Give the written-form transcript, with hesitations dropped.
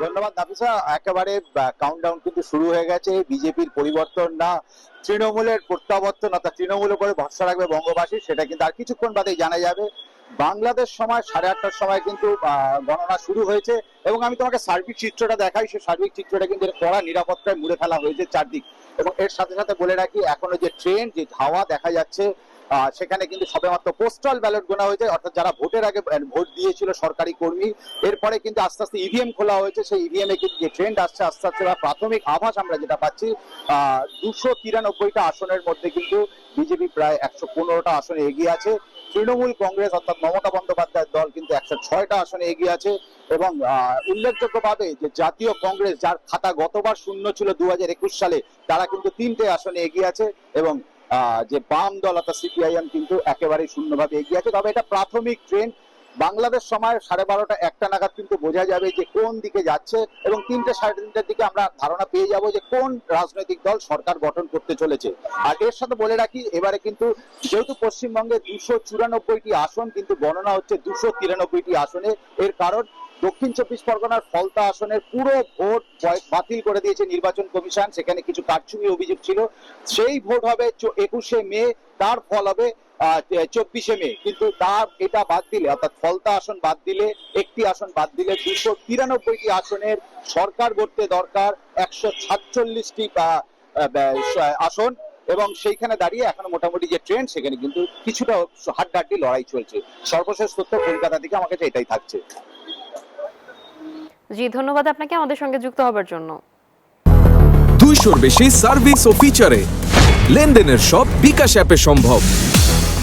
ধন্যবাদ নাফিসা। একেবারে কাউন্টডাউন কিন্তু শুরু হয়ে গেছে। বিজেপির পরিবর্তন না তৃণমূলের প্রত্যাবর্তন, অর্থাৎ তৃণমূলের উপরে ভরসা রাখবে বঙ্গবাসী, সেটা কিন্তু আর কিছুক্ষণ বাদেই জানা যাবে। বাংলাদেশ সময় 8:30টার সময় কিন্তু গণনা শুরু হয়েছে এবং আমি তোমাকে সার্বিক চিত্রটা দেখাই। সেই সার্বিক চিত্রটা কিন্তু কড়া নিরাপত্তায় মুড়ে ফেলা হয়েছে চারদিক। এবং এর সাথে সাথে বলে রাখি, এখনো যে ট্রেন, যে হাওয়া দেখা যাচ্ছে, সেখানে কিন্তু সবেমাত্র পোস্টাল ব্যালট গোনা হয়েছে, অর্থাৎ যারা ভোটের আগে ভোট দিয়েছিল সরকারি কর্মী, এরপরে কিন্তু আস্তে আস্তে ইভিএম খোলা হয়েছে। সেই ইভিএম এ কিন্তু যে ট্রেন্ড আসছে আস্তে আস্তে, বা প্রাথমিক আভাস আমরা যেটা পাচ্ছি, 293টা আসনের মধ্যে কিন্তু বিজেপি প্রায় 115টা আসনে এগিয়ে আছে। তৃণমূল কংগ্রেস অর্থাৎ মমতা বন্দ্যোপাধ্যায়ের দল কিন্তু 106টা আসনে এগিয়ে আছে। এবং উল্লেখযোগ্যভাবে যে জাতীয় কংগ্রেস, যার খাতা গতবার শূন্য ছিল 2021 সালে, তারা কিন্তু 3টে আসনে এগিয়ে আছে। এবং যে বাম দল অর্থাৎ সিপিআইএম কিন্তু একেবারেই শূন্যভাবে এগিয়ে আছে। তবে এটা প্রাথমিক ট্রেন্ড। বাংলাদেশ সময় 12:30টা 1টা নাগাদ কিন্তু বোঝা যাবে যে কোন দিকে যাচ্ছে, এবং 3টে 3:30টার দিকে আমরা ধারণা পেয়ে যাব যে কোন রাজনৈতিক দল সরকার গঠন করতে চলেছে। আর এর সাথে বলে রাখি, এবারে কিন্তু যেহেতু পশ্চিমবঙ্গে 294টি আসন কিন্তু গণনা হচ্ছে 293টি আসনে। এর কারণ, দক্ষিণ 24 পরগনার ফলতা আসনের পুরো ভোট বাতিল করে দিয়েছে নির্বাচন কমিশন। সেখানে কিছু কারচুপি অভিযোগ ছিল। সেই ভোট হবে 21শে মে, তার ফল হবে 24শে মে। কিন্তু তার এটা বাদ দিলে, অর্থাৎ ফলতা আসন বাদ দিলে, একটি আসন বাদ দিলে 293টি আসনের সরকার গড়তে দরকার 146টি আসন। এবং সেইখানে দাঁড়িয়ে এখনো মোটামুটি যে ট্রেন্ড, সেখানে কিন্তু কিছুটা হাড্ডাহাড্ডি লড়াই চলছে। সর্বশেষ তথ্য কলকাতা থেকে আমার কাছে এটাই থাকছে। জি, ধন্যবাদ আপনাকে আমাদের সঙ্গে যুক্ত হবার জন্য। 200-র বেশি সার্ভিস ও ফিচারে লেনদেনের সব বিকাশ অ্যাপে সম্ভব।